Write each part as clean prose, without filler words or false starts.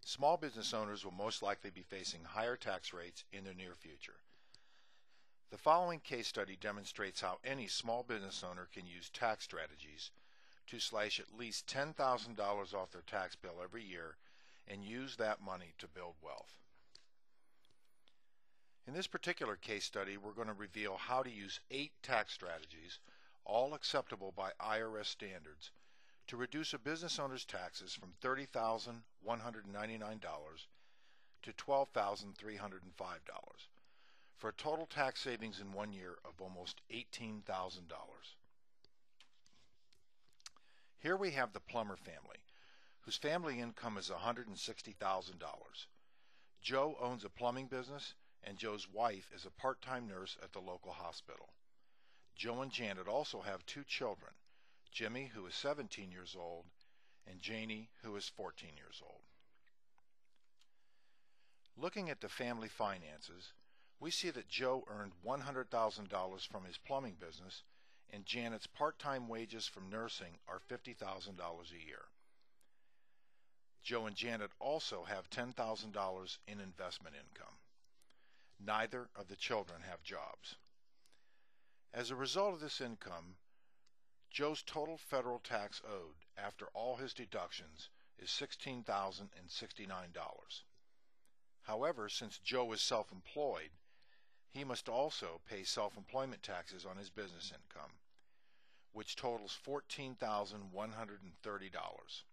Small business owners will most likely be facing higher tax rates in the near future. The following case study demonstrates how any small business owner can use tax strategies to slash at least $10,000 off their tax bill every year and use that money to build wealth. In this particular case study, we're going to reveal how to use 8 tax strategies, all acceptable by IRS standards, to reduce a business owner's taxes from $30,199 to $12,305, for a total tax savings in 1 year of almost $18,000. Here we have the Plummer family, whose family income is $160,000. Joe owns a plumbing business, and Joe's wife is a part-time nurse at the local hospital. Joe and Janet also have 2 children, Jimmy, who is 17 years old, and Janie, who is 14 years old. Looking at the family finances, we see that Joe earned $100,000 from his plumbing business, and Janet's part-time wages from nursing are $50,000 a year. Joe and Janet also have $10,000 in investment income. Neither of the children have jobs. As a result of this income, Joe's total federal tax owed after all his deductions is $16,069. However, since Joe is self-employed, he must also pay self-employment taxes on his business income, which totals $14,130.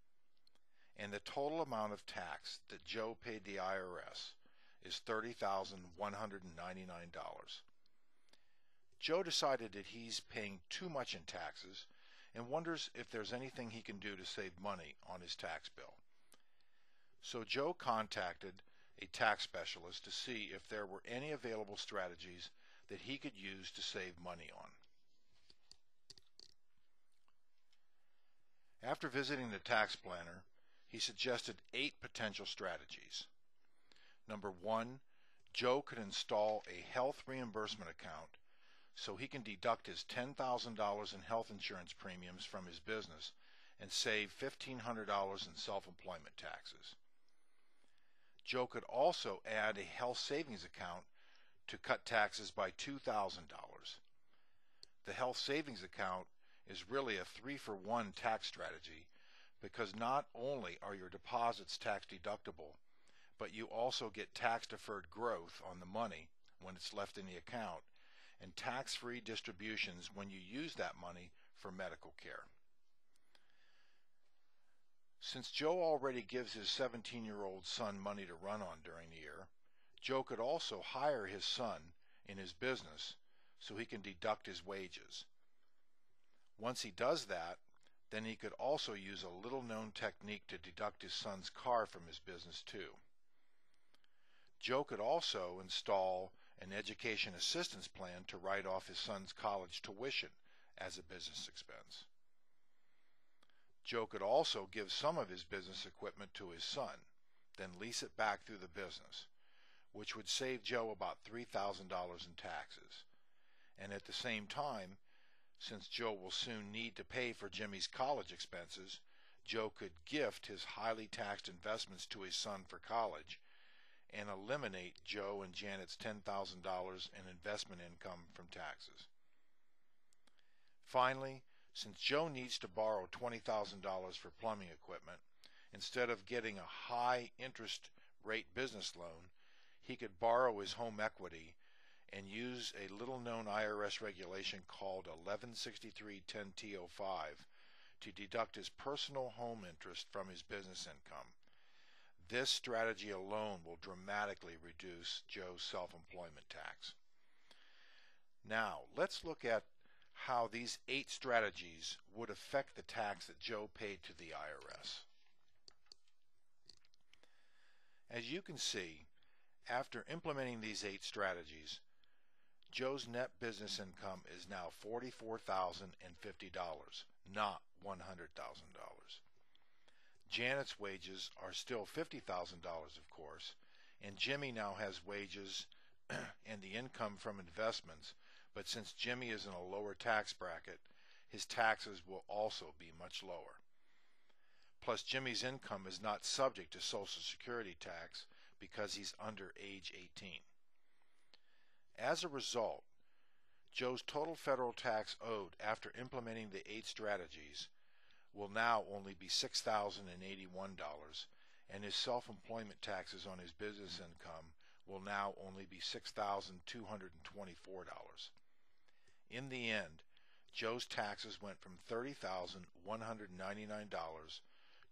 And the total amount of tax that Joe paid the IRS is $30,199. Joe decided that he's paying too much in taxes and wonders if there's anything he can do to save money on his tax bill. So Joe contacted a tax specialist to see if there were any available strategies that he could use to save money on. After visiting the tax planner, he suggested 8 potential strategies. Number 1, Joe could install a health reimbursement account so he can deduct his $10,000 in health insurance premiums from his business and save $1,500 in self-employment taxes. Joe could also add a health savings account to cut taxes by $2,000. The health savings account is really a 3-for-1 tax strategy because not only are your deposits tax deductible, but you also get tax-deferred growth on the money when it's left in the account and tax-free distributions when you use that money for medical care. Since Joe already gives his 17-year-old son money to run on during the year, Joe could also hire his son in his business so he can deduct his wages. Once he does that, then he could also use a little-known technique to deduct his son's car from his business too. Joe could also install an education assistance plan to write off his son's college tuition as a business expense. Joe could also give some of his business equipment to his son, then lease it back through the business, which would save Joe about $3,000 in taxes. And at the same time, since Joe will soon need to pay for Jimmy's college expenses, Joe could gift his highly taxed investments to his son for college and eliminate Joe and Janet's $10,000 in investment income from taxes. Finally, since Joe needs to borrow $20,000 for plumbing equipment, instead of getting a high interest rate business loan, he could borrow his home equity and use a little-known IRS regulation called 1163-10-T05 to deduct his personal home interest from his business income. This strategy alone will dramatically reduce Joe's self-employment tax. Now, let's look at how these 8 strategies would affect the tax that Joe paid to the IRS. As you can see, after implementing these 8 strategies, Joe's net business income is now $44,050, not $100,000. Janet's wages are still $50,000, of course, and Jimmy now has wages and the income from investments, but since Jimmy is in a lower tax bracket, his taxes will also be much lower. Plus, Jimmy's income is not subject to Social Security tax because he's under age 18. As a result, Joe's total federal tax owed after implementing the 8 strategies will now only be $6,081, and his self-employment taxes on his business income will now only be $6,224. In the end, Joe's taxes went from $30,199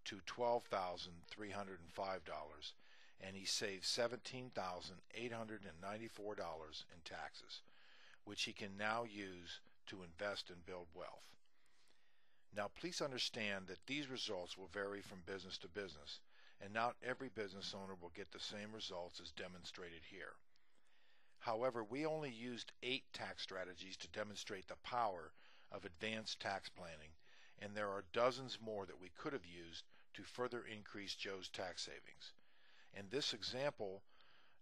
to $12,305, and he saved $17,894 in taxes, which he can now use to invest and build wealth. Now, please understand that these results will vary from business to business, and not every business owner will get the same results as demonstrated here. However, we only used 8 tax strategies to demonstrate the power of advanced tax planning, and there are dozens more that we could have used to further increase Joe's tax savings. And this example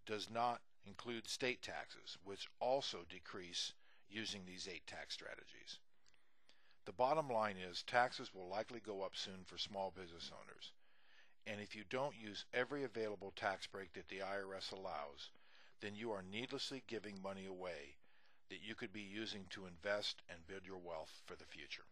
does not include state taxes, which also decrease using these 8 tax strategies. The bottom line is taxes will likely go up soon for small business owners. And if you don't use every available tax break that the IRS allows, then you are needlessly giving money away that you could be using to invest and build your wealth for the future.